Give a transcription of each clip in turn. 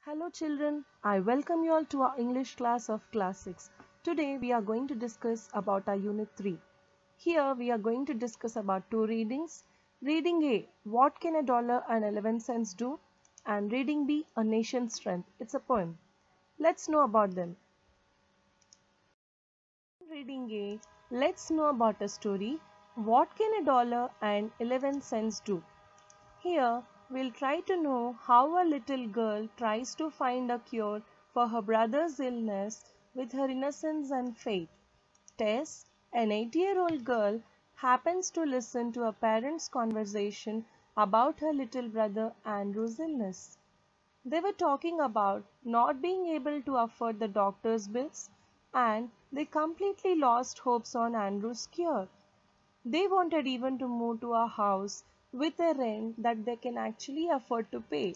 Hello children, I welcome you all to our English class of class 6. Today we are going to discuss about our unit 3. Here we are going to discuss about two readings. Reading A, what can a dollar and 11 cents do? And reading B, a nation's strength. It's a poem. Let's know about them. Reading A, let's know about a story. What can a dollar and 11 cents do? Here, we'll try to know how a little girl tries to find a cure for her brother's illness with her innocence and faith. Tess, an 8-year-old girl, happens to listen to her parents' conversation about her little brother Andrew's illness. They were talking about not being able to afford the doctor's bills, and they completely lost hopes on Andrew's cure. They wanted even to move to a house with a rent that they can actually afford to pay.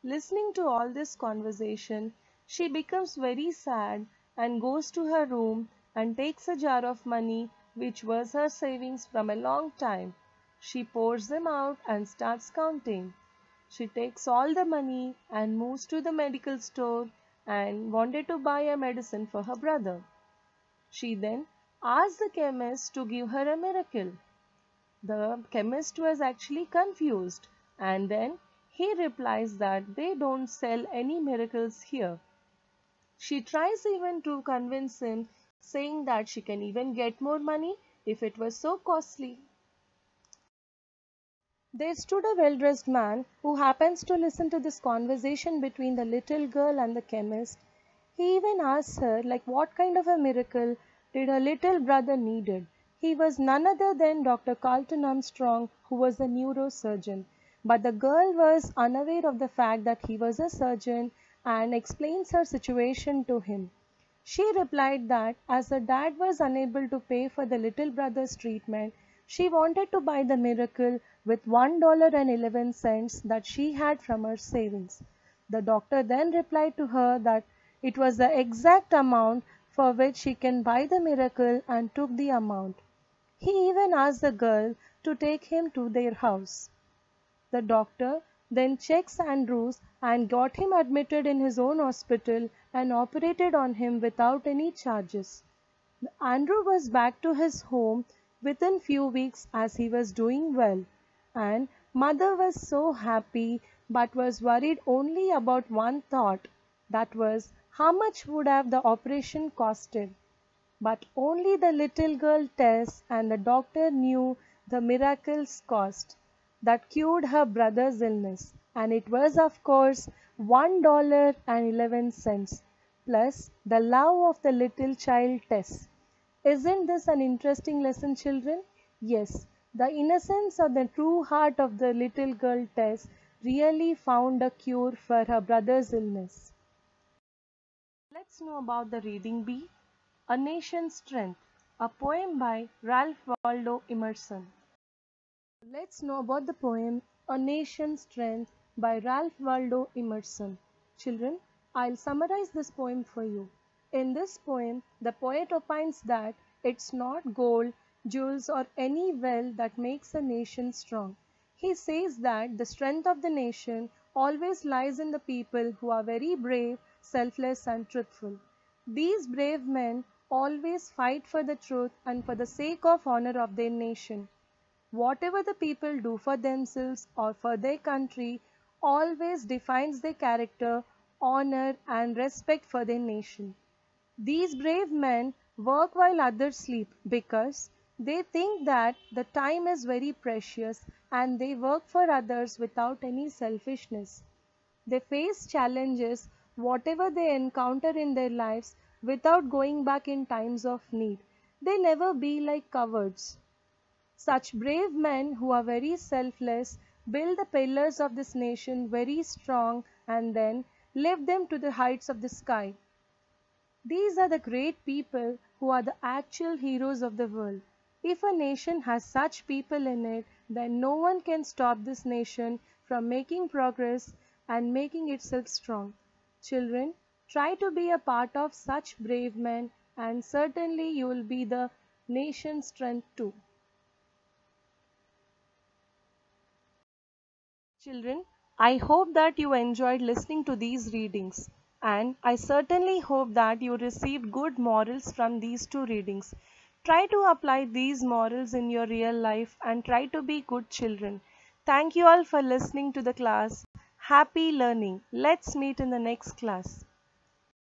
Listening to all this conversation, she becomes very sad and goes to her room and takes a jar of money which was her savings from a long time. She pours them out and starts counting. She takes all the money and moves to the medical store and wanted to buy a medicine for her brother. She then asked the chemist to give her a miracle. The chemist was actually confused, and then he replies that they don't sell any miracles here. She tries even to convince him, saying that she can even get more money if it was so costly. There stood a well-dressed man who happens to listen to this conversation between the little girl and the chemist. He even asks her what kind of a miracle did her little brother needed. He was none other than Dr. Carlton Armstrong, who was a neurosurgeon. But the girl was unaware of the fact that he was a surgeon and explains her situation to him. She replied that as her dad was unable to pay for the little brother's treatment, she wanted to buy the miracle with $1.11 that she had from her savings. The doctor then replied to her that it was the exact amount for which she can buy the miracle and took the amount. He even asked the girl to take him to their house. The doctor then checked Andrews and got him admitted in his own hospital and operated on him without any charges. Andrew was back to his home within few weeks as he was doing well, and mother was so happy but was worried only about one thought, that was how much would have the operation costed. But only the little girl Tess and the doctor knew the miracle's cost that cured her brother's illness, and it was of course $1.11 plus the love of the little child Tess. Isn't this an interesting lesson, children? Yes, the innocence of the true heart of the little girl Tess really found a cure for her brother's illness. Let's know about the reading bee. A Nation's Strength, a poem by Ralph Waldo Emerson. Let's know about the poem A Nation's Strength by Ralph Waldo Emerson. Children, I'll summarize this poem for you. In this poem, the poet opines that it's not gold, jewels, or any wealth that makes a nation strong. He says that the strength of the nation always lies in the people who are very brave, selfless, and truthful. These brave men always fight for the truth and for the sake of honor of their nation. Whatever the people do for themselves or for their country always defines their character, honor, and respect for their nation. These brave men work while others sleep because they think that the time is very precious and they work for others without any selfishness. They face challenges, whatever they encounter in their lives, without going back in times of need. They never be like cowards. Such brave men who are very selfless build the pillars of this nation very strong and then lift them to the heights of the sky. These are the great people who are the actual heroes of the world. If a nation has such people in it, then no one can stop this nation from making progress and making itself strong. Children, try to be a part of such brave men and certainly you will be the nation's strength too. Children, I hope that you enjoyed listening to these readings, and I certainly hope that you received good morals from these two readings. Try to apply these morals in your real life and try to be good children. Thank you all for listening to the class. Happy learning. Let's meet in the next class.